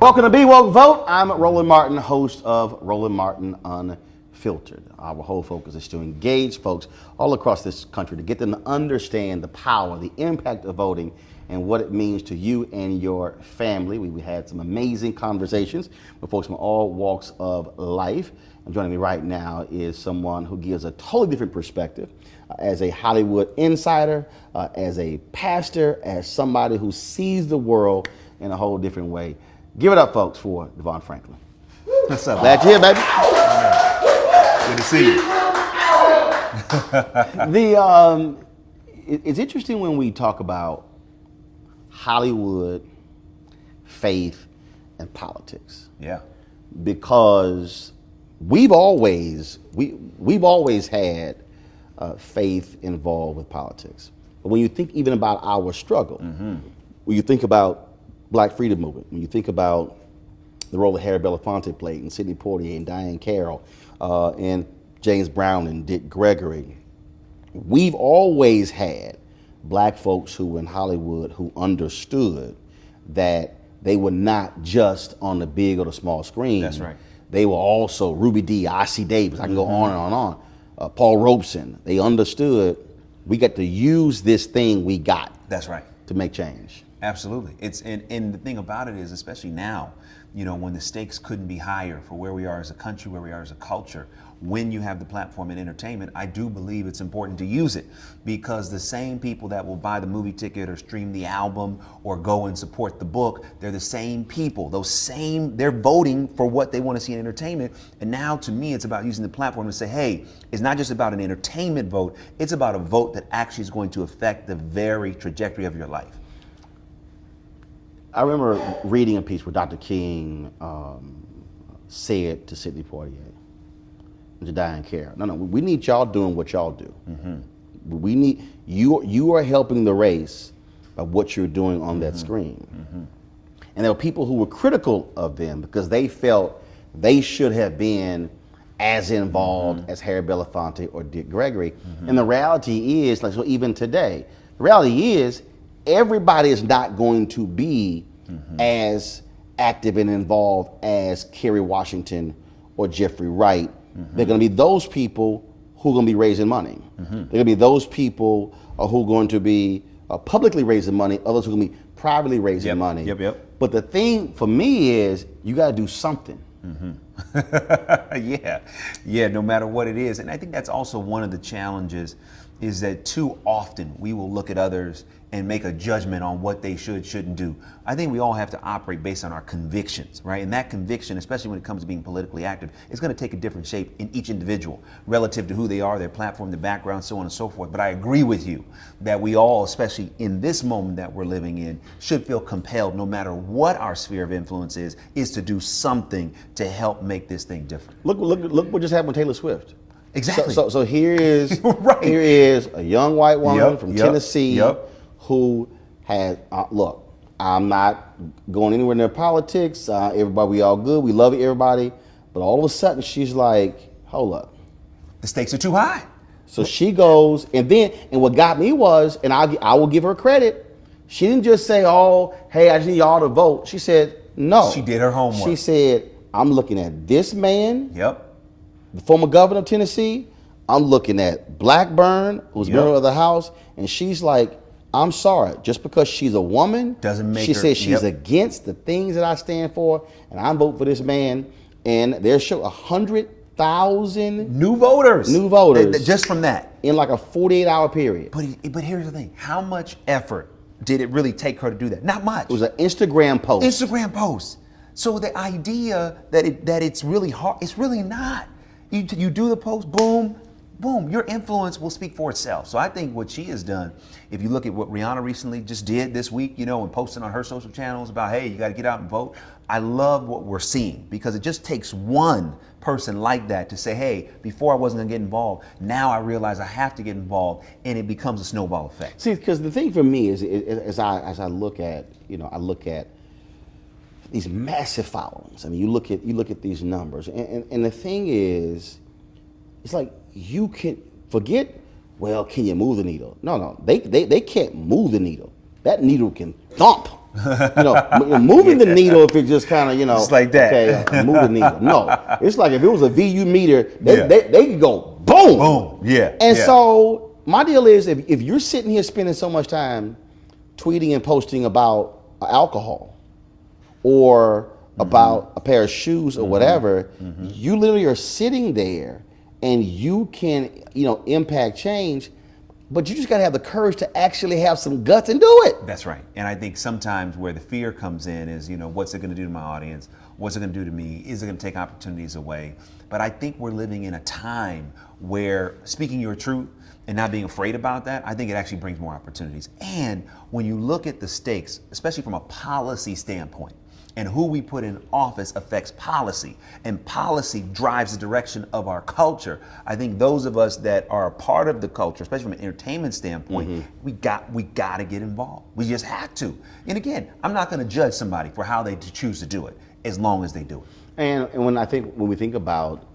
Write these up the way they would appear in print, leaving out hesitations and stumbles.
Welcome to Be Woke Vote. I'm Roland Martin, host of Roland Martin Unfiltered. Our whole focus is to engage folks all across this country to get them to understand the power, the impact of voting, and what it means to you and your family. We had some amazing conversations with folks from all walks of life. And joining me right now is someone who gives a totally different perspective as a Hollywood insider, as a pastor, as somebody who sees the world in a whole different way. Give it up, folks, for Devon Franklin. What's up? Glad you're here, baby. Good to see you. It's interesting when we talk about Hollywood, faith, and politics. Yeah. Because we've always had faith involved with politics. But when you think even about our struggle, when you think about Black Freedom Movement, when you think about the role that Harry Belafonte played, and Sidney Poitier, and Diane Carroll, and James Brown, and Dick Gregory, we've always had Black folks who were in Hollywood who understood that they were not just on the big or the small screen. That's right. They were also Ruby Dee, I.C. Davis, I can go on and on. Paul Robeson. They understood we got to use this thing we got. That's right. To make change. Absolutely. And the thing about it is, especially now, you know, when the stakes couldn't be higher for where we are as a country, where we are as a culture, when you have the platform in entertainment, I do believe it's important to use it, because the same people that will buy the movie ticket or stream the album or go and support the book, they're the same people. They're voting for what they want to see in entertainment. And now, to me, it's about using the platform to say, hey, it's not just about an entertainment vote, it's about a vote that actually is going to affect the very trajectory of your life. I remember reading a piece where Dr. King said to Sidney Poitier and to Diane Carroll, no, we need y'all doing what y'all do. We need, you are helping the race by what you're doing on that screen. And there were people who were critical of them because they felt they should have been as involved as Harry Belafonte or Dick Gregory. And the reality is, like, so even today, the reality is everybody is not going to be as active and involved as Kerry Washington or Jeffrey Wright. They're going to be those people who are going to be raising money. They're going to be those people who are going to be publicly raising money, others who are going to be privately raising money. But the thing for me is you got to do something. Yeah, no matter what it is. And I think that's also one of the challenges, is that too often we will look at others and make a judgment on what they shouldn't do. I think we all have to operate based on our convictions, right? And that conviction, especially when it comes to being politically active, is going to take a different shape in each individual relative to who they are, their platform, their background, so on and so forth. But I agree with you that we all, especially in this moment that we're living in, should feel compelled, no matter what our sphere of influence is to do something to help make this thing different. Look what just happened with Taylor Swift. Exactly. So here is Right. here is a young white woman from Tennessee Yep. who had look. I'm not going anywhere near politics. Everybody, we all good. We love everybody. But all of a sudden, she's like, "Hold up, The stakes are too high." So she goes, and what got me was, and I will give her credit. She didn't just say, "Oh, hey, I just need y'all to vote." She said, "No." She did her homework. She said, "I'm looking at this man." Yep. The former governor of Tennessee. I'm looking at Blackburn, who's Yep. member of the House, and she's like, "I'm sorry, just because she's a woman Doesn't make she her- says she's yep. against the things that I stand for, and I'm voting for this man." And there's 100,000 New voters. Just from that. in like a 48-hour period. But here's the thing. How much effort did it really take her to do that? Not much. It was an Instagram post. Instagram post. So the idea that it's really hard, it's really not. You do the post, boom, boom, your influence will speak for itself. So I think what she has done, if you look at what Rihanna recently just did this week, and posting on her social channels about, hey, you got to get out and vote. I love what we're seeing, because it just takes one person like that to say, hey, before I wasn't going to get involved, now I realize I have to get involved, and it becomes a snowball effect. See, because the thing for me is, as I look at, I look at these massive followings. I mean, you look at these numbers, and the thing is, it's like you can forget. Well, can you move the needle? No, they can't move the needle. That needle can thump. Moving the needle, if it just kind of It's like that. Okay, move the needle. No, it's like if it was a VU meter, they could go boom, Boom. Yeah. And yeah. so my deal is, if you're sitting here spending so much time tweeting and posting about alcohol or about a pair of shoes or whatever, you literally are sitting there and you can, impact change, but you just got to have the courage to actually have some guts and do it. That's right. And I think sometimes where the fear comes in is, what's it going to do to my audience? What's it going to do to me? Is it going to take opportunities away? But I think we're living in a time where speaking your truth and not being afraid about that, I think it actually brings more opportunities. And when you look at the stakes, especially from a policy standpoint, and who we put in office affects policy, and policy drives the direction of our culture. I think those of us that are a part of the culture, especially from an entertainment standpoint, we got to get involved. We just have to. And again, I'm not going to judge somebody for how they choose to do it, as long as they do it. And when we think about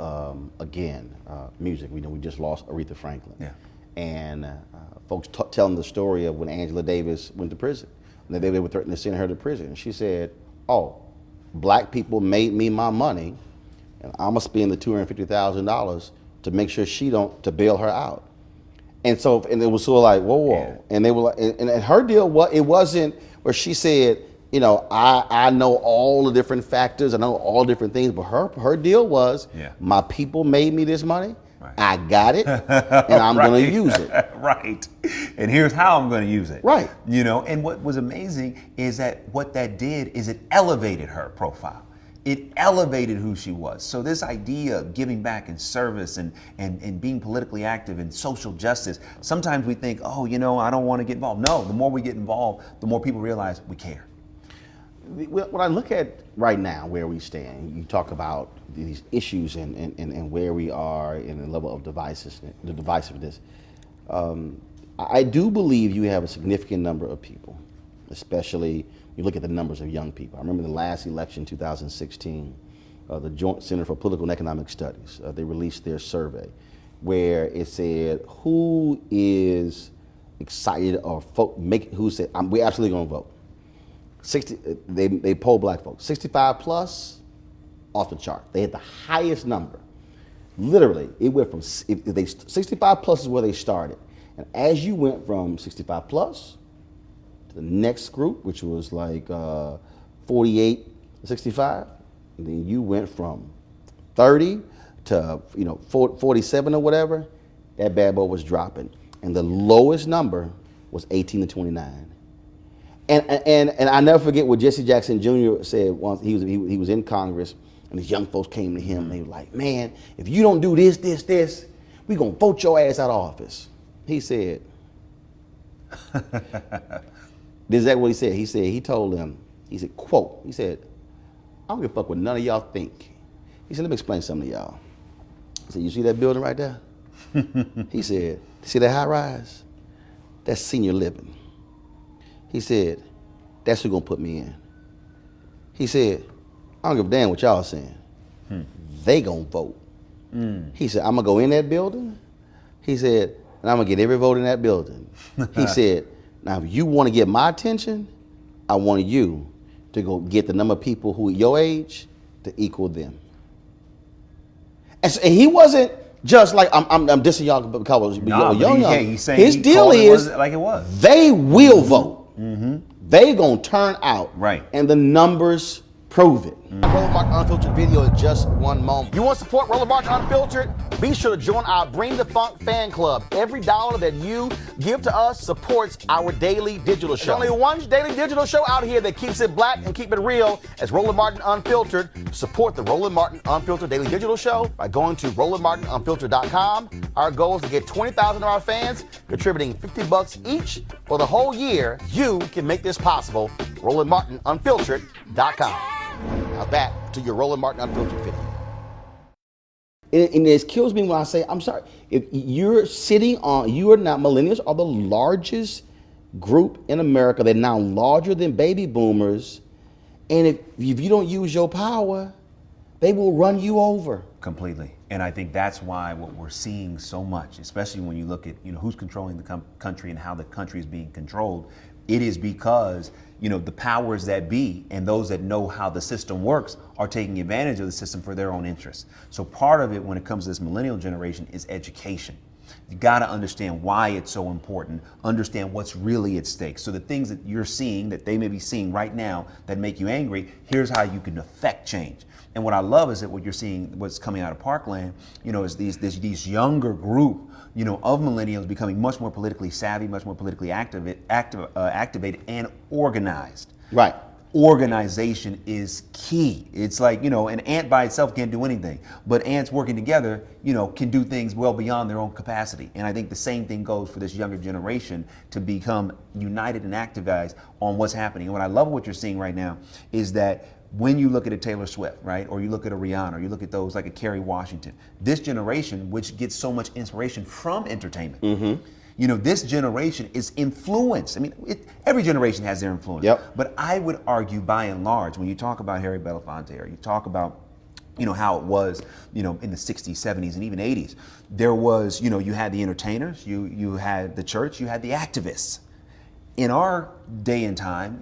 music, we just lost Aretha Franklin. Yeah. And folks telling the story of when Angela Davis went to prison. And they were threatening to send her to prison. And she said, "Oh, black people made me my money, and I'm gonna spend the $250,000 to make sure to bail her out." And so, and it was sort of like, whoa. Yeah. And they were like, and her deal, it wasn't where she said, I know all the different factors, I know all different things, but her deal was, my people made me this money. Right. I got it, and I'm going to use it. Right. And here's how I'm going to use it. Right. And what was amazing is that what that did is it elevated her profile. It elevated who she was. So this idea of giving back in service and being politically active in social justice, sometimes we think, I don't want to get involved. No, the more we get involved, the more people realize we care. When I look at right now where we stand, you talk about these issues and where we are in the level of divisiveness. I do believe you have a significant number of people, especially you look at the numbers of young people. I remember the last election, 2016, the Joint Center for Political and Economic Studies. They released their survey where it said who is excited or who said we're absolutely going to vote. 60. They polled black folks. 65 plus, off the chart. They had the highest number. Literally, it went from 65 plus is where they started, and as you went from 65 plus to the next group, which was like 48 to 65, and then you went from 30 to 47 or whatever. That bad boy was dropping, and the lowest number was 18 to 29. And I never forget what Jesse Jackson Jr. said once. He was in Congress, and these young folks came to him, and they were like, "Man, if you don't do this, we gonna vote your ass out of office." He said, "This is what he said." He told them, he said, quote, he said, "I don't give a fuck what none of y'all think." He said, "Let me explain something to y'all." He said, "You see that building right there?" He said, "See that high rise? That's senior living." He said, "That's who gonna put me in." He said, "I don't give a damn what y'all saying. They gonna vote." He said, "I'm gonna go in that building." He said, "And I'm gonna get every vote in that building." He said, "Now if you want to get my attention, I want you to go get the number of people who are your age to equal them." And he wasn't just like I'm dissing y'all because you're young. He's saying his deal is like it was. They will vote. They gonna turn out, right, and the numbers prove it. Roland Martin Unfiltered video in just one moment. You want to support Roland Martin Unfiltered? Be sure to join our Bring the Funk fan club. Every dollar that you give to us supports our daily digital show. There's only one daily digital show out here that keeps it black and keep it real. As Roland Martin Unfiltered. Support the Roland Martin Unfiltered daily digital show by going to RolandMartinUnfiltered.com. Our goal is to get 20,000 of our fans contributing $50 each for the whole year. You can make this possible. RolandMartinUnfiltered.com. Now back to your Roland Martin Unfiltered video. And it kills me when I say, I'm sorry, if you are now, millennials are the largest group in America. They're now larger than baby boomers. And if you don't use your power, they will run you over. Completely. And I think that's why what we're seeing so much, especially when you look at who's controlling the country and how the country is being controlled, it is because the powers that be and those that know how the system works are taking advantage of the system for their own interests. So part of it when it comes to this millennial generation is education. You got to understand why it's so important, understand what's really at stake. So the things that you're seeing, that they may be seeing right now that make you angry, here's how you can affect change. And what I love is that what you're seeing, what's coming out of Parkland, is these younger group, of millennials becoming much more politically savvy, much more politically activated and organized. Right. Organization is key. It's like, an ant by itself can't do anything, but ants working together, can do things well beyond their own capacity. And I think the same thing goes for this younger generation to become united and activized on what's happening. And what I love what you're seeing right now is that when you look at a Taylor Swift, right, or you look at a Rihanna, or you look at those like a Kerry Washington, this generation, which gets so much inspiration from entertainment, this generation is influenced. I mean, every generation has their influence. Yep. But I would argue, by and large, when you talk about Harry Belafonte, or you talk about, how it was, in the 60s, 70s, and even 80s, there was, you had the entertainers, you had the church, you had the activists. In our day and time,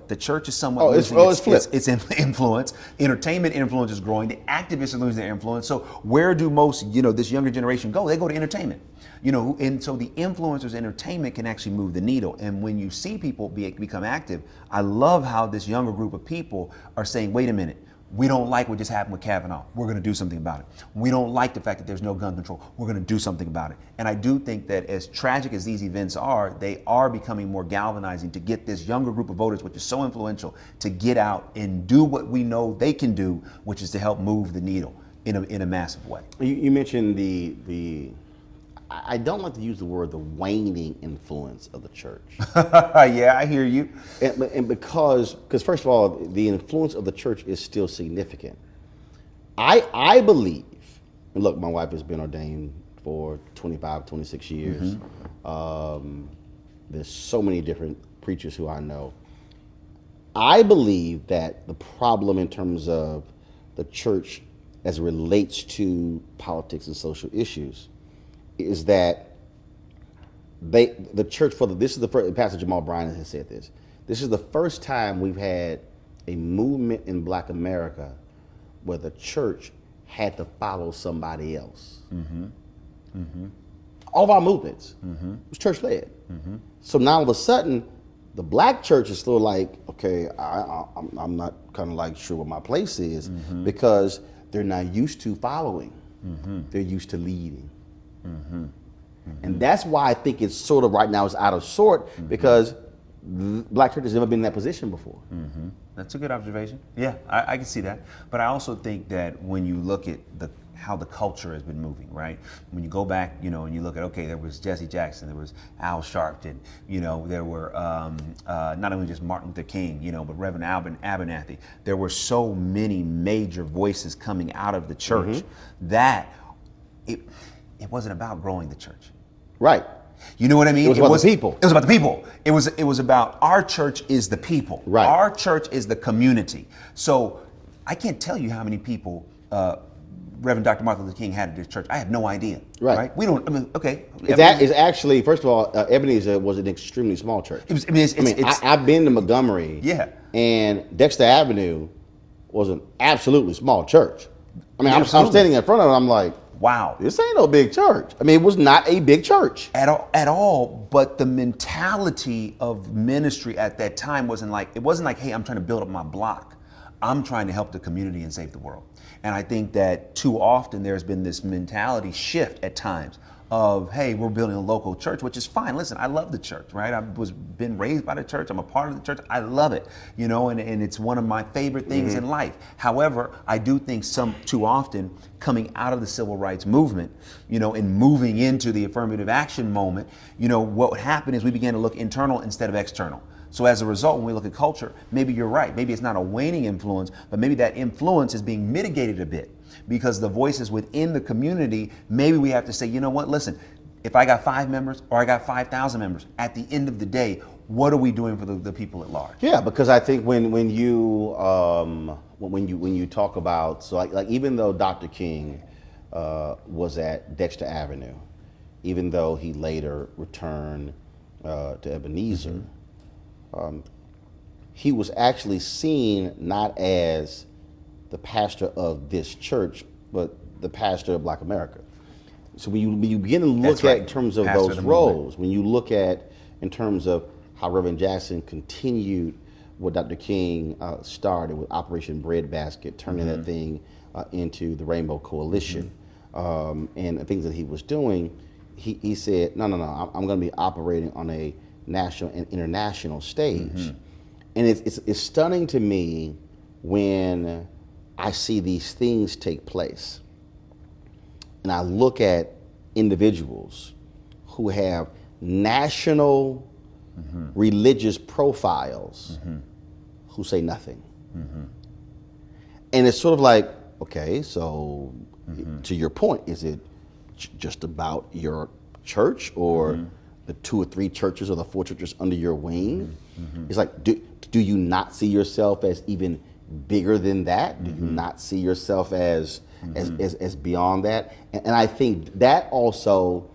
the church is somewhat losing its influence. Entertainment influence is growing. The activists are losing their influence. So where do most, this younger generation go? They go to entertainment. And so the influencers' entertainment can actually move the needle. And when you see people become active, I love how this younger group of people are saying, wait a minute, we don't like what just happened with Kavanaugh. We're going to do something about it. We don't like the fact that there's no gun control. We're going to do something about it. And I do think that as tragic as these events are, they are becoming more galvanizing to get this younger group of voters, which is so influential, to get out and do what we know they can do, which is to help move the needle in a massive way. You mentioned the I don't like to use the word the waning influence of the church. Yeah, I hear you. And because first of all, the influence of the church is still significant. I believe, and look, my wife has been ordained for 25, 26 years. There's so many different preachers who I know. I believe that the problem in terms of the church as it relates to politics and social issues is that the church this is the first, Pastor Jamal Bryant has said this is the first time we've had a movement in Black America where the church had to follow somebody else. All of our movements was church led. So now all of a sudden, the Black church is still like, okay, I'm not kind of like sure what my place is because they're not used to following. They're used to leading. And that's why I think it's sort of right now it's out of sort because the Black church has never been in that position before. That's a good observation. Yeah, I can see that. But I also think that when you look at how the culture has been moving, right? When you go back, and you look at, okay, there was Jesse Jackson, there was Al Sharpton, there were not only just Martin Luther King, but Reverend Abernathy. There were so many major voices coming out of the church that it wasn't about growing the church. Right. You know what I mean? It was about the people. It was about the people. It was about our church is the people. Right. Our church is the community. So I can't tell you how many people Reverend Dr. Martin Luther King had at his church. I have no idea. Right. We don't. I mean, okay. It's actually, first of all, Ebenezer was an extremely small church. I've been to Montgomery. Yeah. And Dexter Avenue was an absolutely small church. I mean, I'm standing in front of it. I'm like, wow, this ain't no big church. I mean, it was not a big church at all. But the mentality of ministry at that time wasn't like, hey, I'm trying to build up my block. I'm trying to help the community and save the world. And I think that too often there's been this mentality shift at times of, hey, we're building a local church, which is fine. Listen, I love the church, right? I was been raised by the church. I'm a part of the church. I love it, and it's one of my favorite things in life. However, I do think too often coming out of the civil rights movement, and moving into the affirmative action moment, what would happen is we began to look internal instead of external. So as a result, when we look at culture, maybe you're right. Maybe it's not a waning influence, but maybe that influence is being mitigated a bit because the voices within the community, maybe we have to say, you know what, listen, if I got 5 members or I got 5,000 members, at the end of the day, what are we doing for the people at large? Yeah, because I think when you talk about, so like even though Dr. King was at Dexter Avenue, even though he later returned to Ebenezer, he was actually seen not as the pastor of this church, but the pastor of Black America. So when you begin to look at in terms of those roles, when you look at in terms of how Reverend Jackson continued what Dr. King started with Operation Breadbasket, turning that thing into the Rainbow Coalition, and the things that he was doing, he said, no, I'm going to be operating on a national and international stage. And it's stunning to me when I see these things take place. And I look at individuals who have national religious profiles who say nothing. And it's sort of like, okay, so to your point, is it just about your church or the 2 or 3 churches or the 4 churches under your wing? It's like, do you not see yourself as even bigger than that? Do you not see yourself as beyond that? And I think that also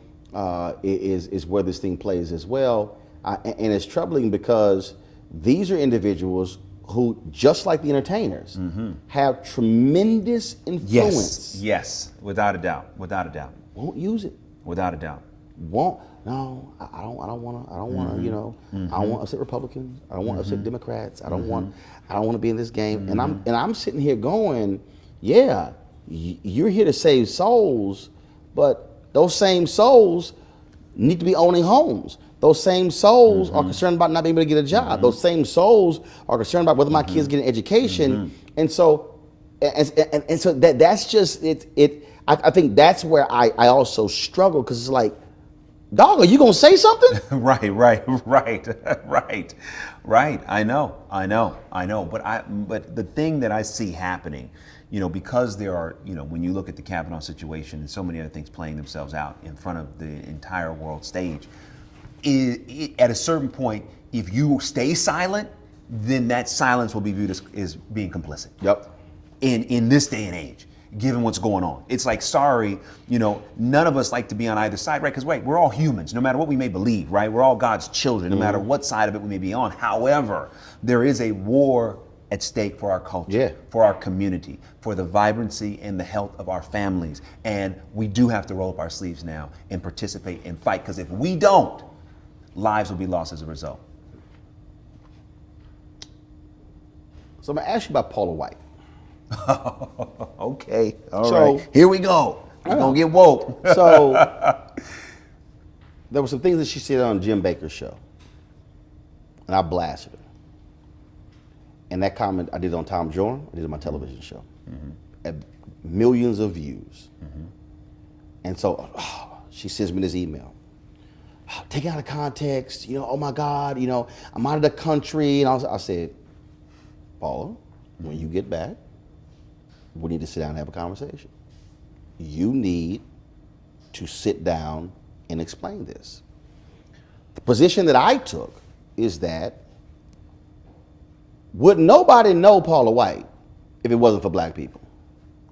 is where this thing plays as well. And it's troubling because these are individuals who, just like the entertainers, have tremendous influence. Yes, without a doubt. Won't use it. Without a doubt. Won't. No, I don't want to. I don't want to. I don't want to upset Republicans. I don't want to upset Democrats. I don't want to be in this game. And I'm sitting here going, yeah, you're here to save souls, but those same souls need to be owning homes. Those same souls are concerned about not being able to get a job. Those same souls are concerned about whether my kids get an education. And so, and so that's just it. I think that's where I also struggle, because it's like, dog, are you gonna say something? Right. I know. But the thing that I see happening, because there are, when you look at the Kavanaugh situation and so many other things playing themselves out in front of the entire world stage, at a certain point, if you stay silent, then that silence will be viewed as being complicit. Yep. in this day and age, given what's going on. It's like, sorry, none of us like to be on either side, right? Because we're all humans, no matter what we may believe, right? We're all God's children, no matter what side of it we may be on. However, there is a war at stake for our culture, for our community, for the vibrancy and the health of our families. And we do have to roll up our sleeves now and participate and fight, because if we don't, lives will be lost as a result. So I'm going to ask you about Paula White. Okay, all right. Here we go. We're going to get woke. So there were some things that she said on Jim Baker's show, and I blasted her. And that comment I did on Tom Joram, I did on my television show. At millions of views. And so she sends me this email. Take it out of context, oh my God, I'm out of the country. And I said, Paula, when you get back, we need to sit down and have a conversation. You need to sit down and explain this. The position that I took is that would nobody know Paula White if it wasn't for black people?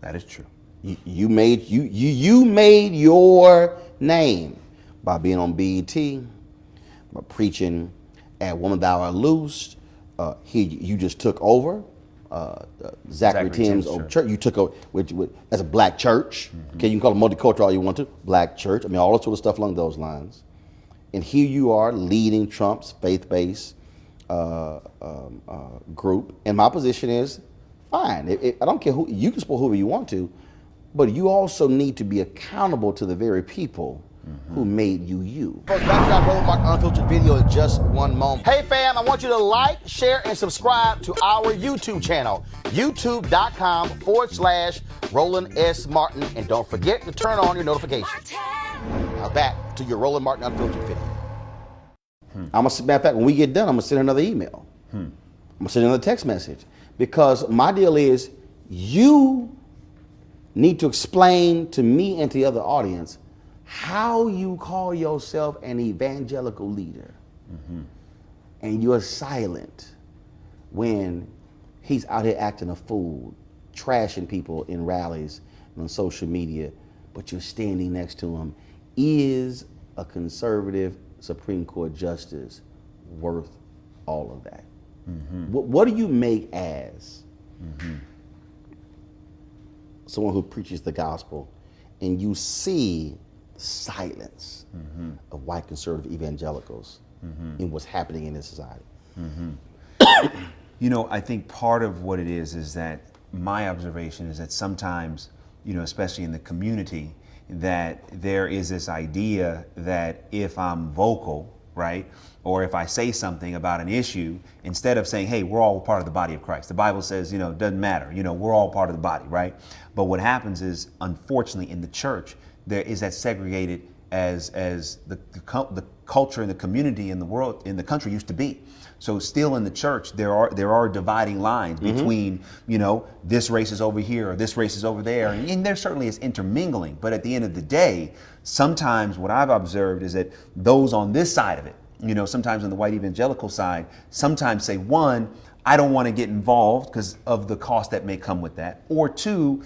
That is true. You made your name by being on BET, by preaching at Woman Thou Art Loosed. You just took over Zachary Tim's old church. You took over as a black church. Okay, you can call it multicultural all you want to. Black church. I mean, all that sort of stuff along those lines. And here you are leading Trump's faith-based group. And my position is, fine. I don't care who, you can support whoever you want to, but you also need to be accountable to the very people who made you you. Folks, back to our Roland Martin Unfiltered video in just one moment. Hey fam, I want you to like, share, and subscribe to our YouTube channel, youtube.com/Roland S. Martin. And don't forget to turn on your notifications. Now back to your Roland Martin Unfiltered video. Matter of fact, when we get done, I'm gonna send another email. I'm gonna send another text message. Because my deal is, you need to explain to me and to the other audience how you call yourself an evangelical leader. And you're silent when he's out here acting a fool, trashing people in rallies and on social media, but you're standing next to him. Is a conservative Supreme Court justice worth all of that? What do you make as someone who preaches the gospel and you see silence of white conservative evangelicals in what's happening in this society? I think part of what it is that my observation is that sometimes, especially in the community, that there is this idea that if I'm vocal, right, or if I say something about an issue, instead of saying, hey, we're all part of the body of Christ. The Bible says, it doesn't matter, we're all part of the body, right? But what happens is, unfortunately, in the church, there is that segregated as the culture and the community in the world, in the country used to be. So still in the church, there are dividing lines between, this race is over here or this race is over there. And there certainly is intermingling. But at the end of the day, sometimes what I've observed is that those on this side of it, sometimes on the white evangelical side, sometimes say, one, I don't want to get involved because of the cost that may come with that. Or two,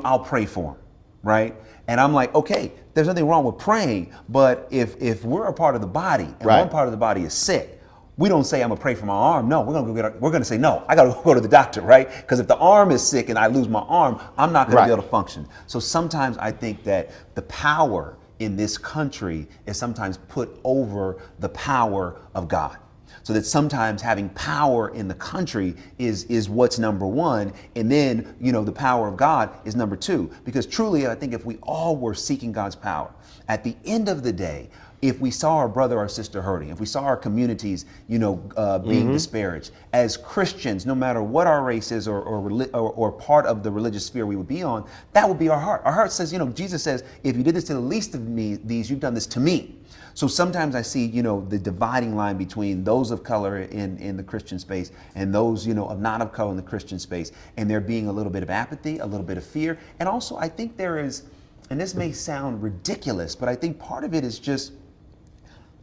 I'll pray for them, right? And I'm like, okay, there's nothing wrong with praying, but if we're a part of the body and one part of the body is sick, we don't say I'm gonna pray for my arm. No, we're gonna say no. I gotta go to the doctor, right? Because if the arm is sick and I lose my arm, I'm not gonna be able to function. So sometimes I think that the power in this country is sometimes put over the power of God. So that sometimes having power in the country is what's number one, and then the power of God is number two. Because truly, I think if we all were seeking God's power, at the end of the day, if we saw our brother or sister hurting, if we saw our communities, being disparaged, as Christians, no matter what our race is or part of the religious sphere we would be on, that would be our heart. Our heart says, Jesus says, if you did this to the least of these, you've done this to me. So sometimes I see, the dividing line between those of color in the Christian space and those, of not of color in the Christian space, and there being a little bit of apathy, a little bit of fear. And also I think there is, and this may sound ridiculous, but I think part of it is just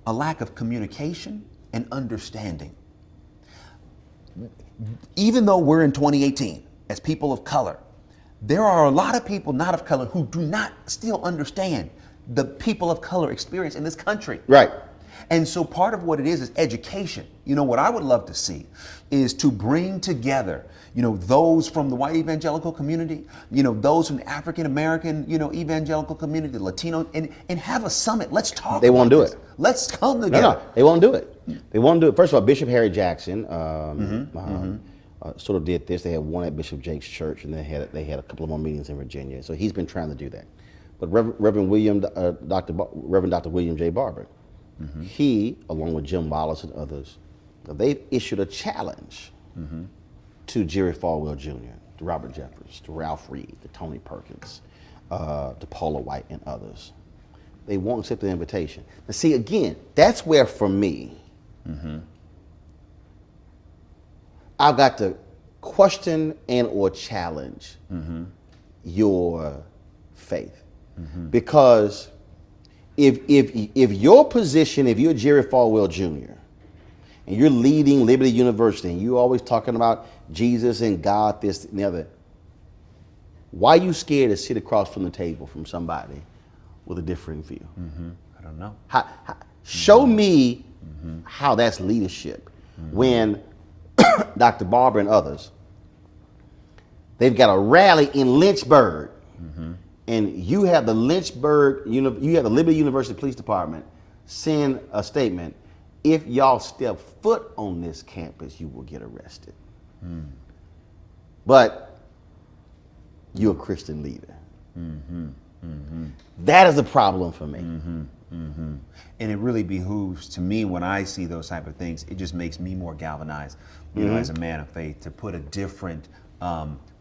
a lack of communication and understanding. Even though we're in 2018 as people of color, there are a lot of people not of color who do not still understand the people of color experience in this country. Right. And so part of what it is education. You know, what I would love to see is to bring together, you know, those from the white evangelical community, you know, those from the African American, you know, evangelical community, the Latino, and have a summit. Let's talk. They won't do this. it. Let's come together. No, they won't do it. They won't do it. First of all, Bishop Harry Jackson sort of did this. They had one at Bishop Jake's church, and they had a couple of more meetings in Virginia. So he's been trying to do that. But Reverend Dr. William J. Barber, he, along with Jim Wallace and others, they've issued a challenge to Jerry Falwell Jr., to Robert Jeffers, to Ralph Reed, to Tony Perkins, to Paula White and others. They won't accept the invitation. Now see, again, that's where for me, I've got to question and or challenge your faith. Because if your position, if you're Jerry Falwell Jr., and you're leading Liberty University, and you're always talking about Jesus and God, this and the other, why are you scared to sit across from the table from somebody with a different view? I don't know. Show me how that's leadership. When Dr. Barber and others, they've got a rally in Lynchburg, and you have the Liberty University Police Department send a statement: if y'all step foot on this campus, you will get arrested. But you're a Christian leader. That is a problem for me. And it really behooves to me when I see those type of things, it just makes me more galvanized, you know, as a man of faith, to put a different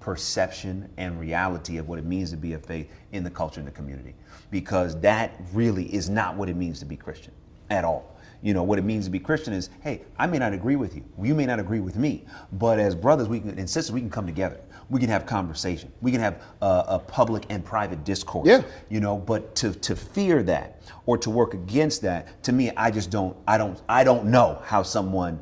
perception and reality of what it means to be of faith in the culture and the community. Because that really is not what it means to be Christian at all. You know, what it means to be Christian is, hey, I may not agree with you. You may not agree with me. But as brothers and sisters, we can come together. We can have conversation. We can have a public and private discourse. Yeah. You know, but to fear that or to work against that, to me, I don't know how someone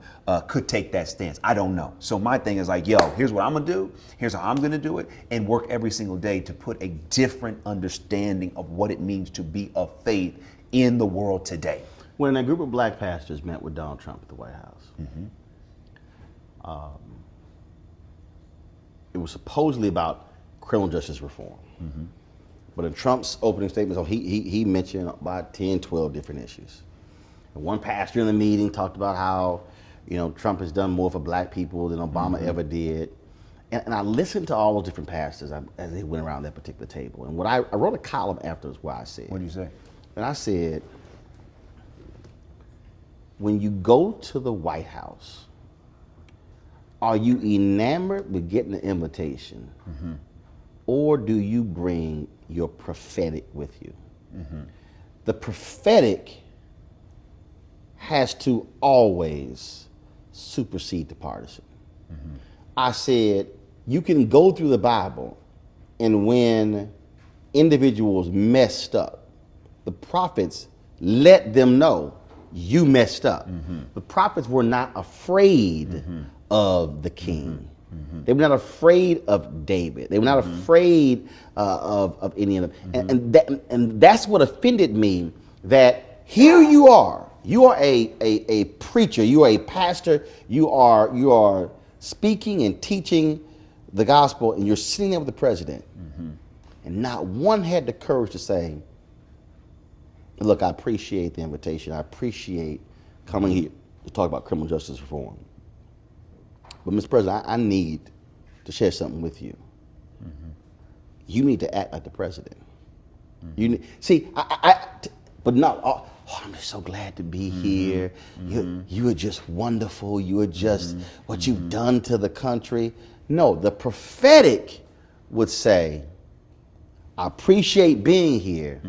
could take that stance. I don't know. So my thing is like, yo, here's what I'm gonna do. Here's how I'm gonna do it, and work every single day to put a different understanding of what it means to be of faith in the world today. When a group of black pastors met with Donald Trump at the White House, it was supposedly about criminal justice reform. But in Trump's opening statement, he mentioned about 10, 12 different issues. And one pastor in the meeting talked about how, you know, Trump has done more for black people than Obama ever did. And I listened to all those different pastors as they went around that particular table. And I wrote a column afterwards where I said, What do you say? And I said, when you go to the White House, are you enamored with getting the invitation, or do you bring your prophetic with you? The prophetic has to always supersede the partisan. I said, you can go through the Bible, and when individuals messed up, the prophets let them know you messed up. The prophets were not afraid of the king. They were not afraid of David. They were not afraid of any of them. And that's what offended me, that here you are a preacher, you are a pastor, you are speaking and teaching the gospel, and you're sitting there with the president. And not one had the courage to say, look, I appreciate the invitation. I appreciate coming here to talk about criminal justice reform. But Mr. President, I need to share something with you. You need to act like the president. You need, see, but no, oh, I'm just so glad to be here. You are just wonderful. You are just what you've done to the country. No, the prophetic would say, I appreciate being here,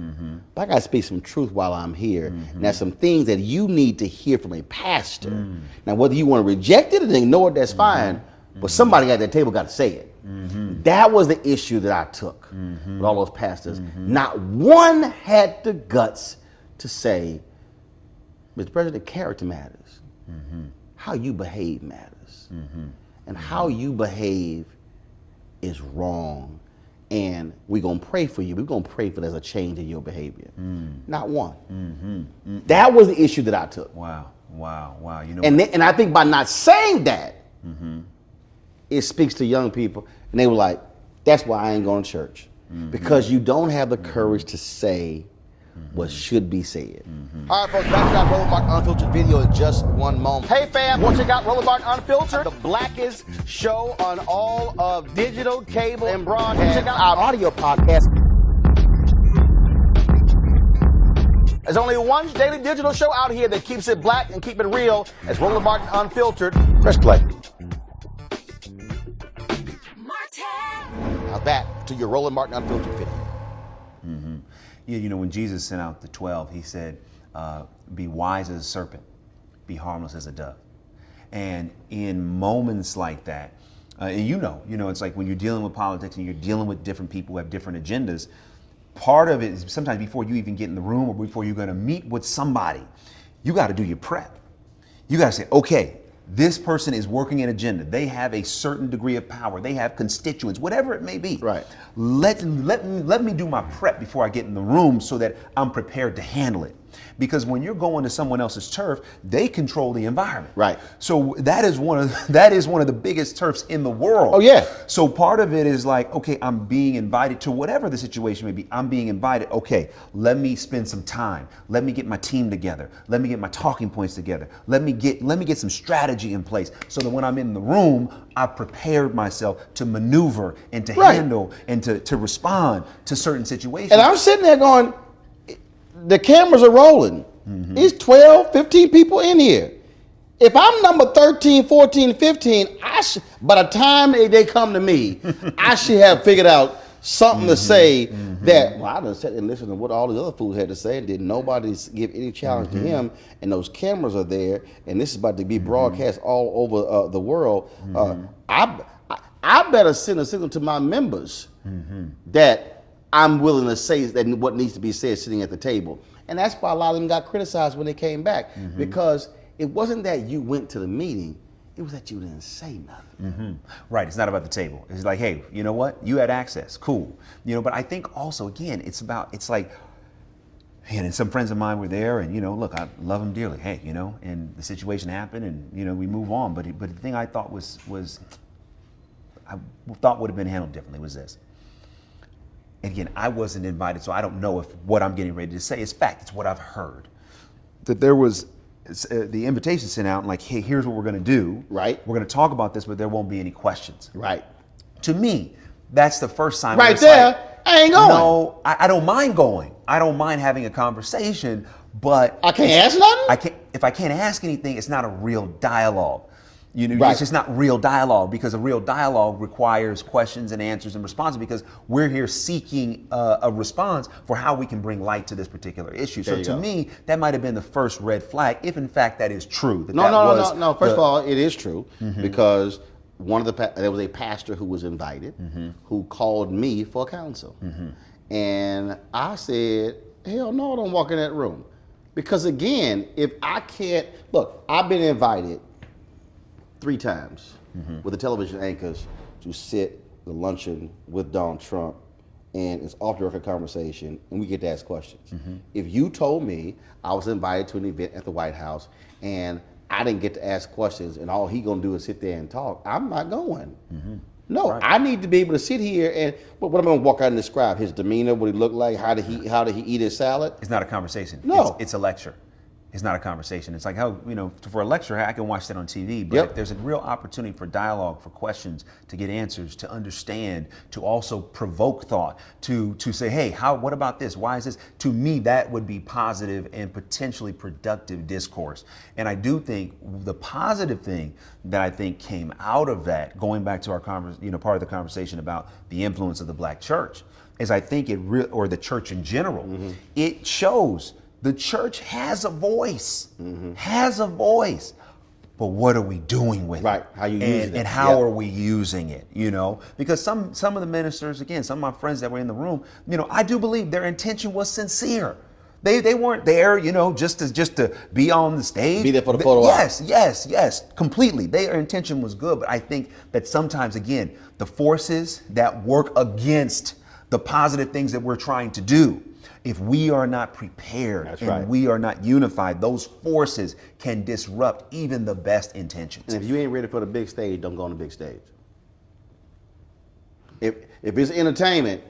but I got to speak some truth while I'm here. And there's some things that you need to hear from a pastor. Now, whether you want to reject it and ignore it, that's fine. But somebody at that table got to say it. That was the issue that I took with all those pastors. Not one had the guts to say, Mr. President, character matters. How you behave matters. And how you behave is wrong, and we're going to pray for you. We're going to pray for there's a change in your behavior. Not one. That was the issue that I took. Wow. You know, And I think by not saying that, it speaks to young people, and they were like, that's why I ain't going to church. Because you don't have the courage to say what should be said. All right, folks, back to that Roland Martin Unfiltered video in just one moment. Hey, fam, want to check out Roland Martin Unfiltered? The blackest show on all of digital, cable, and broadcast. Check out our audio podcast. There's only one daily digital show out here that keeps it black and keep it real. It's Roland Martin Unfiltered. Press play. Now back to your Roland Martin Unfiltered video. Yeah, you know, when Jesus sent out the 12, he said, be wise as a serpent, be harmless as a dove. And in moments like that, and you know, it's like when you're dealing with politics and you're dealing with different people who have different agendas, part of it is sometimes before you even get in the room or before you're going to meet with somebody, you got to do your prep. You got to say, okay, this person is working an agenda. They have a certain degree of power. They have constituents, whatever it may be. Right. Let me do my prep before I get in the room so that I'm prepared to handle it. Because when you're going to someone else's turf, they control the environment. Right. So that is one of the biggest turfs in the world. Oh, yeah. So part of it is like, okay, I'm being invited to whatever the situation may be. I'm being invited. Okay, let me spend some time. Let me get my team together. Let me get my talking points together. Let me get some strategy in place so that when I'm in the room, I've prepared myself to maneuver and to handle and to respond to certain situations. And I'm sitting there going, the cameras are rolling. It's 12, 15 people in here. If I'm number 13, 14, 15, by the time they come to me, I should have figured out something to say that, well, I done sat and listened to what all the other fools had to say and did nobody give any challenge to him, and those cameras are there, and this is about to be broadcast all over the world. I better send a signal to my members that I'm willing to say that what needs to be said sitting at the table. And that's why a lot of them got criticized when they came back, because it wasn't that you went to the meeting, it was that you didn't say nothing. Right, it's not about the table. It's like, hey, you know what? You had access, cool. But I think also, again, it's like, and some friends of mine were there, and look, I love them dearly. Hey, and the situation happened, and we move on. But the thing I thought was I thought would have been handled differently was this. Again, I wasn't invited, so I don't know if what I'm getting ready to say is fact. It's what I've heard. That there was the invitation sent out, and like, hey, here's what we're going to do. Right. We're going to talk about this, but there won't be any questions. Right. To me, that's the first sign. Right there, like, I ain't going. No, I don't mind going. I don't mind having a conversation, but I can't ask nothing? If I can't ask anything, it's not a real dialogue. Right. It's just not real dialogue, because a real dialogue requires questions and answers and responses, because we're here seeking a response for how we can bring light to this particular issue. So to me, that might have been the first red flag, if in fact that is true. No. First of all, it is true, because there was a pastor who was invited who called me for counsel. And I said, hell no, don't walk in that room. Because again, if I can't, look, I've been invited 3 times with the television anchors to sit the luncheon with Donald Trump, and it's off the record conversation, and we get to ask questions. If you told me I was invited to an event at the White House and I didn't get to ask questions and all he gonna do is sit there and talk, I'm not going. No, right. I need to be able to sit here and what am I gonna walk out and describe? His demeanor, what he looked like, how did he eat his salad? It's not a conversation. No, it's a lecture. It's not a conversation. It's like how, for a lecture, I can watch that on TV, but there's a real opportunity for dialogue, for questions, to get answers, to understand, to also provoke thought, to say, hey, what about this? Why is this? To me, that would be positive and potentially productive discourse. And I do think the positive thing that I think came out of that, going back to our part of the conversation about the influence of the Black church, is I think or the church in general, it shows the church has a voice, but what are we doing with it? How you using it? And how are we using it? Because some of the ministers, again, some of my friends that were in the room, I do believe their intention was sincere. They weren't there, just to be on the stage. Be there for the photo op. Yes, completely. Their intention was good, but I think that sometimes, again, the forces that work against the positive things that we're trying to do, if we are not prepared we are not unified, those forces can disrupt even the best intentions. And if you ain't ready for the big stage, don't go on the big stage. If it's entertainment,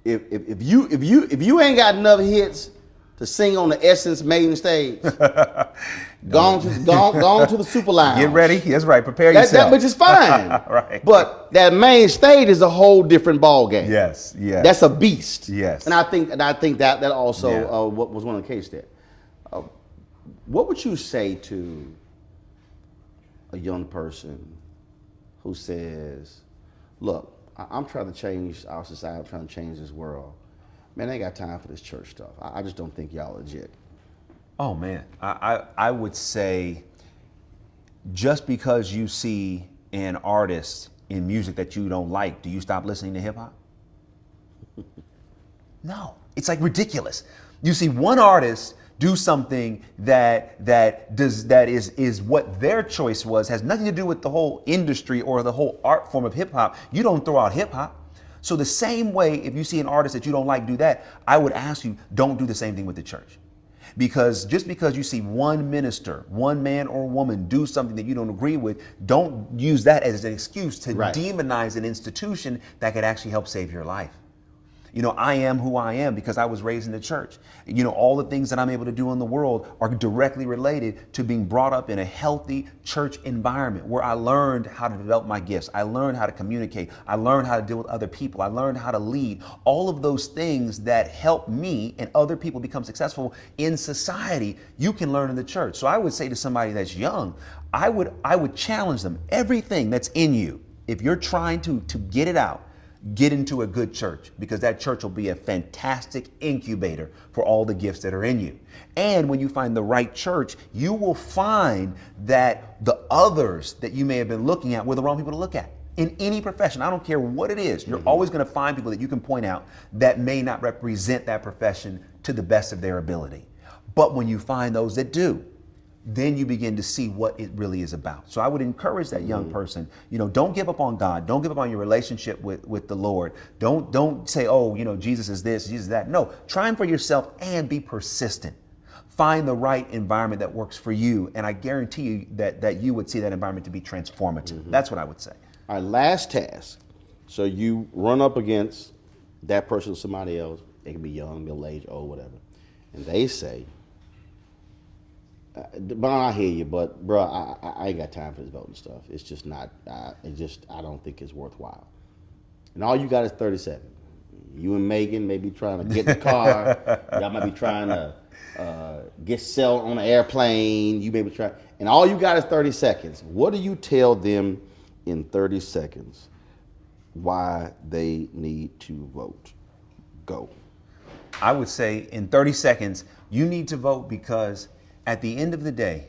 if you ain't got enough hits to sing on the Essence main stage, go on to the Super Lounge. Get ready. That's right. Prepare yourself. That which is fine. Right. But that main stage is a whole different ball game. Yes. That's a beast. Yes. And I think that also what was one of the cases there. What would you say to a young person who says, "Look, I'm trying to change our society. I'm trying to change this world. Man, I ain't got time for this church stuff. I just don't think y'all legit." Oh man, I would say, just because you see an artist in music that you don't like, do you stop listening to hip hop? No, it's like ridiculous. You see one artist do something that is what their choice was, has nothing to do with the whole industry or the whole art form of hip hop. You don't throw out hip hop. So the same way, if you see an artist that you don't like do that, I would ask you, don't do the same thing with the church. Because just because you see one minister, one man or woman do something that you don't agree with, don't use that as an excuse to demonize an institution that could actually help save your life. I am who I am because I was raised in the church. All the things that I'm able to do in the world are directly related to being brought up in a healthy church environment where I learned how to develop my gifts. I learned how to communicate. I learned how to deal with other people. I learned how to lead. All of those things that help me and other people become successful in society, you can learn in the church. So I would say to somebody that's young, I would challenge them. Everything that's in you, if you're trying to get it out, get into a good church, because that church will be a fantastic incubator for all the gifts that are in you. And when you find the right church, you will find that the others that you may have been looking at were the wrong people to look at. In any profession, I don't care what it is, you're always going to find people that you can point out that may not represent that profession to the best of their ability. But when you find those that do, then you begin to see what it really is about. So I would encourage that young person, don't give up on God. Don't give up on your relationship with the Lord. Don't say, oh, Jesus is this, Jesus is that. No, try him for yourself and be persistent. Find the right environment that works for you. And I guarantee you that you would see that environment to be transformative. That's what I would say. All right, last task. So you run up against that person or somebody else. They can be young, middle-aged, old, whatever. And they say, but I hear you, but bro, I ain't got time for this voting stuff. It's just not. I don't think it's worthwhile. And all you got is 37. You and Megan may be trying to get in the car. Y'all might be trying to get settled on an airplane. You may be trying, and all you got is 30 seconds. What do you tell them in 30 seconds why they need to vote? Go. I would say in 30 seconds, you need to vote because at the end of the day,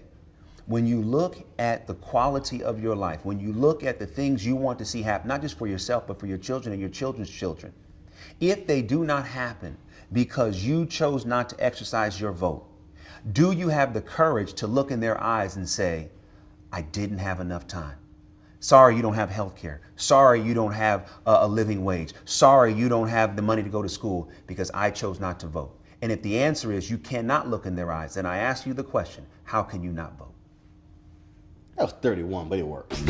when you look at the quality of your life, when you look at the things you want to see happen, not just for yourself, but for your children and your children's children, if they do not happen because you chose not to exercise your vote, do you have the courage to look in their eyes and say, I didn't have enough time? Sorry, you don't have health care. Sorry, you don't have a living wage. Sorry, you don't have the money to go to school because I chose not to vote. And if the answer is you cannot look in their eyes, then I ask you the question, how can you not vote? That was 31, but it works.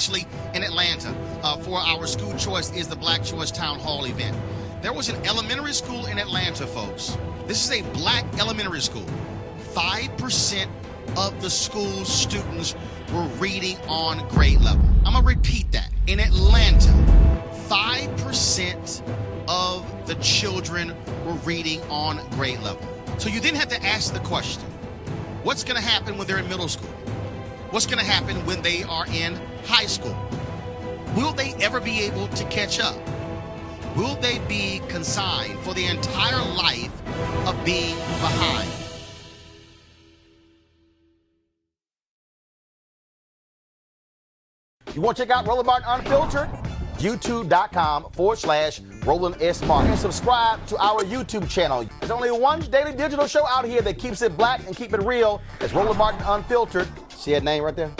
recently in Atlanta for our School Choice is the Black Choice Town Hall event. There was an elementary school in Atlanta, folks. This is a black elementary school. 5% of the school's students were reading on grade level. I'm gonna repeat that. In Atlanta, 5% of the children were reading on grade level. So you then have to ask the question, what's gonna happen when they're in middle school? What's gonna happen when they are in high school? Will they ever be able to catch up? Will they be consigned for the entire life of being behind? You want to check out Roland Martin Unfiltered? YouTube.com/Roland S. Martin. And subscribe to our YouTube channel. There's only one daily digital show out here that keeps it black and keep it real. It's Roland Martin Unfiltered. See that name right there?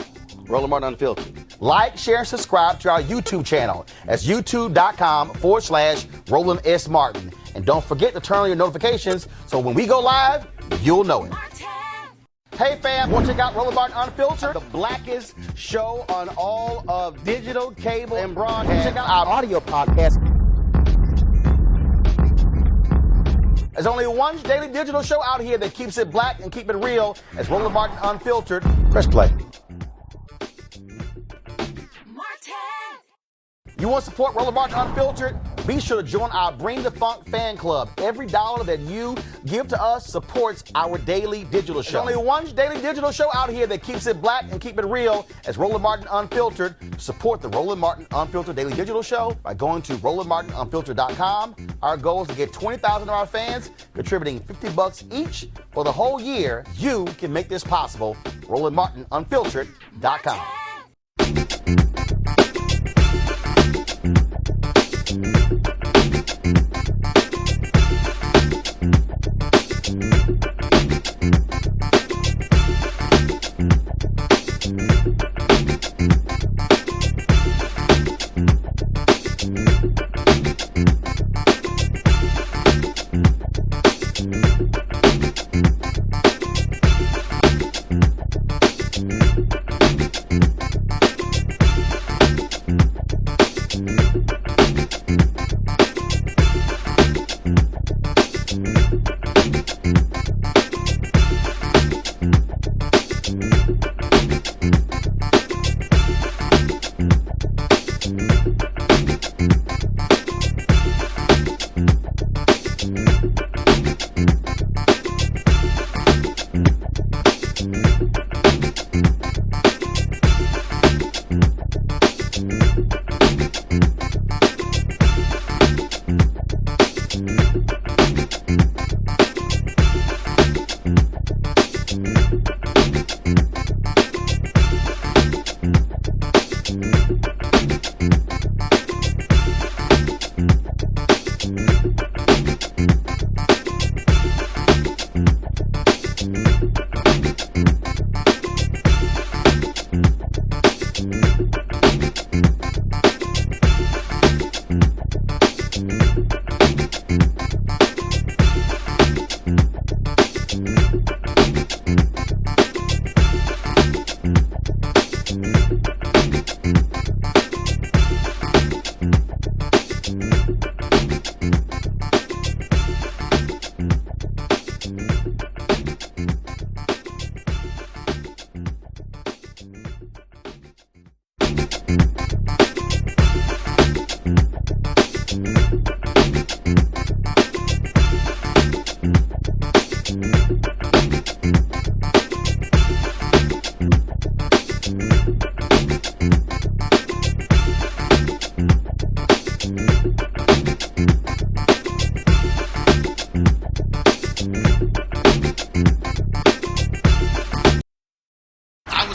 Roland Martin Unfiltered. Like, share, and subscribe to our YouTube channel. That's YouTube.com/Roland S. Martin. And don't forget to turn on your notifications so when we go live, you'll know it. Hey fam, want to check out Roland Martin Unfiltered? The blackest show on all of digital, cable, and broadcast. Check out our audio podcast. There's only one daily digital show out here that keeps it black and keep it real. It's Roland Martin Unfiltered. Press play. You want to support Roland Martin Unfiltered? Be sure to join our Bring the Funk fan club. Every dollar that you give to us supports our daily digital show. There's only one daily digital show out here that keeps it black and keep it real. It's Roland Martin Unfiltered. Support the Roland Martin Unfiltered daily digital show by going to RolandMartinUnfiltered.com. Our goal is to get 20,000 of our fans contributing $50 each for the whole year. You can make this possible. RolandMartinUnfiltered.com.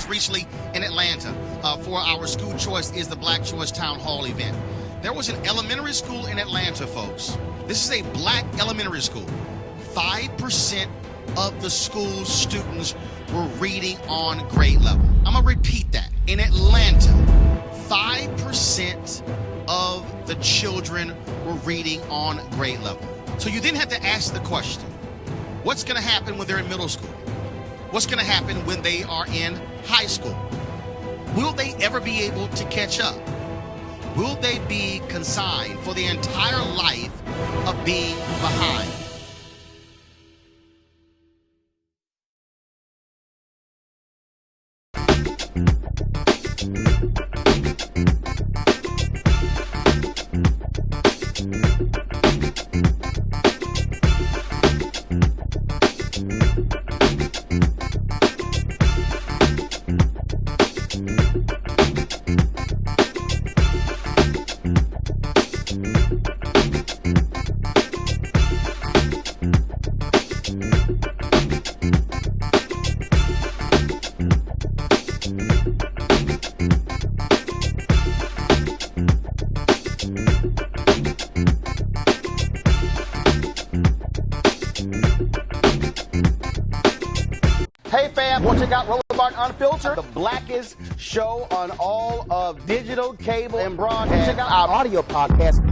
Recently in Atlanta for our School Choice is the Black Choice Town Hall event. There was an elementary school in Atlanta, folks. This is a black elementary school. 5% of the school's students were reading on grade level. I'm gonna repeat that. In Atlanta, 5% of the children were reading on grade level. So you then have to ask the question, what's gonna happen when they're in middle school? What's gonna happen when they are in high school? Will they ever be able to catch up? Will they be consigned for the entire life of being behind? Hey fam, want to check out Roland Martin Unfiltered, the blackest show on all of digital, cable, and broadcast. Check out our audio podcast.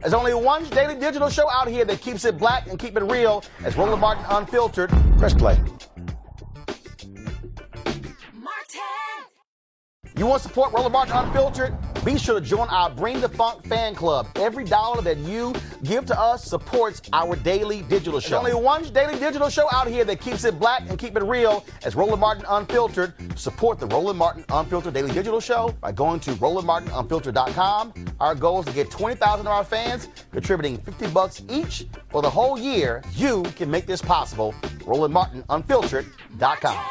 There's only one daily digital show out here that keeps it black and keep it real. It's Roland Martin Unfiltered. Press play. You want to support Roland Martin Unfiltered? Be sure to join our Bring the Funk fan club. Every dollar that you give to us supports our daily digital show. There's only one daily digital show out here that keeps it black and keep it real. It's Roland Martin Unfiltered. Support the Roland Martin Unfiltered daily digital show by going to RolandMartinUnfiltered.com. Our goal is to get 20,000 of our fans contributing $50 each for the whole year. You can make this possible. RolandMartinUnfiltered.com.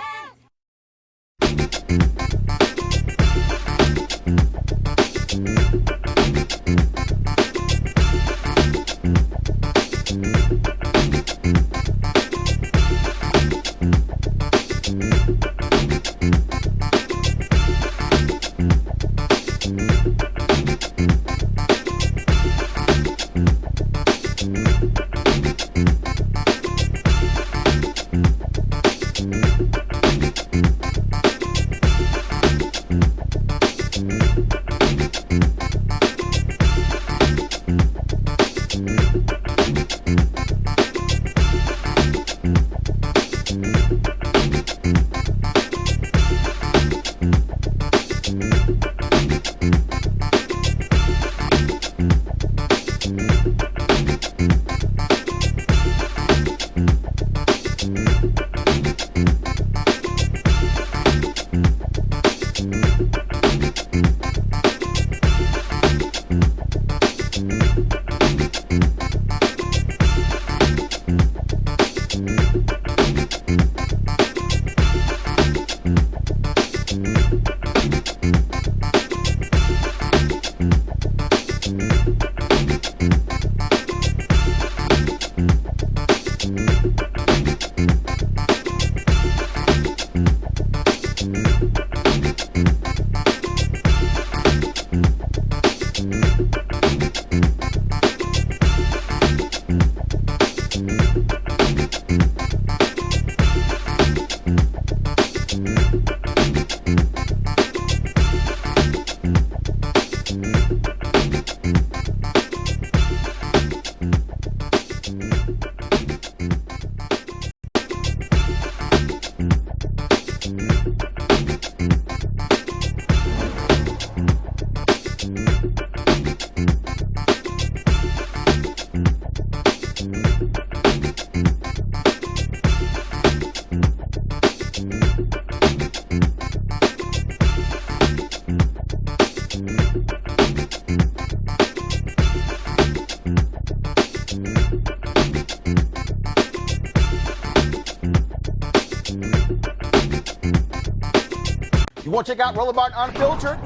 You want to check out Roland Martin Unfiltered?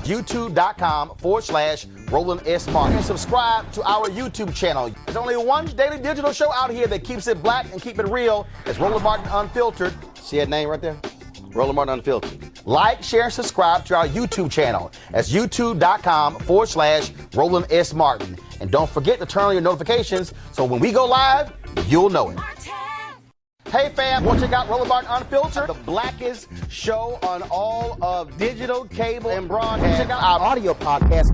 YouTube.com/Roland S. Martin. And subscribe to our YouTube channel. There's only one daily digital show out here that keeps it black and keep it real. It's Roland Martin Unfiltered. See that name right there? Roland Martin Unfiltered. Like, share, and subscribe to our YouTube channel. That's YouTube.com/Roland S. Martin. And don't forget to turn on your notifications so when we go live, you'll know it. Hey fam, want to check out Roland Martin Unfiltered, the blackest show on all of digital, cable, and broadcast. Check out our audio podcast.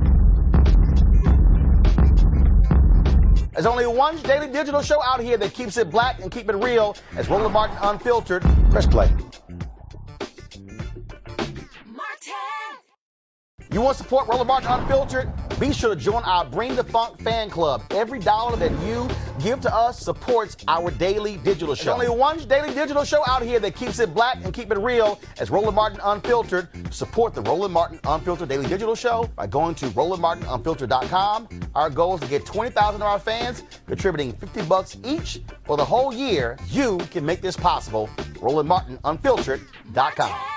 There's only one daily digital show out here that keeps it black and keep it real. It's Roland Martin Unfiltered. Press play. You want to support Roland Martin Unfiltered? Be sure to join our Bring the Funk fan club. Every dollar that you give to us supports our daily digital show. There's only one daily digital show out here that keeps it black and keep it real as Roland Martin Unfiltered. Support the Roland Martin Unfiltered daily digital show by going to RolandMartinUnfiltered.com. Our goal is to get 20,000 of our fans contributing $50 each for the whole year. You can make this possible. RolandMartinUnfiltered.com.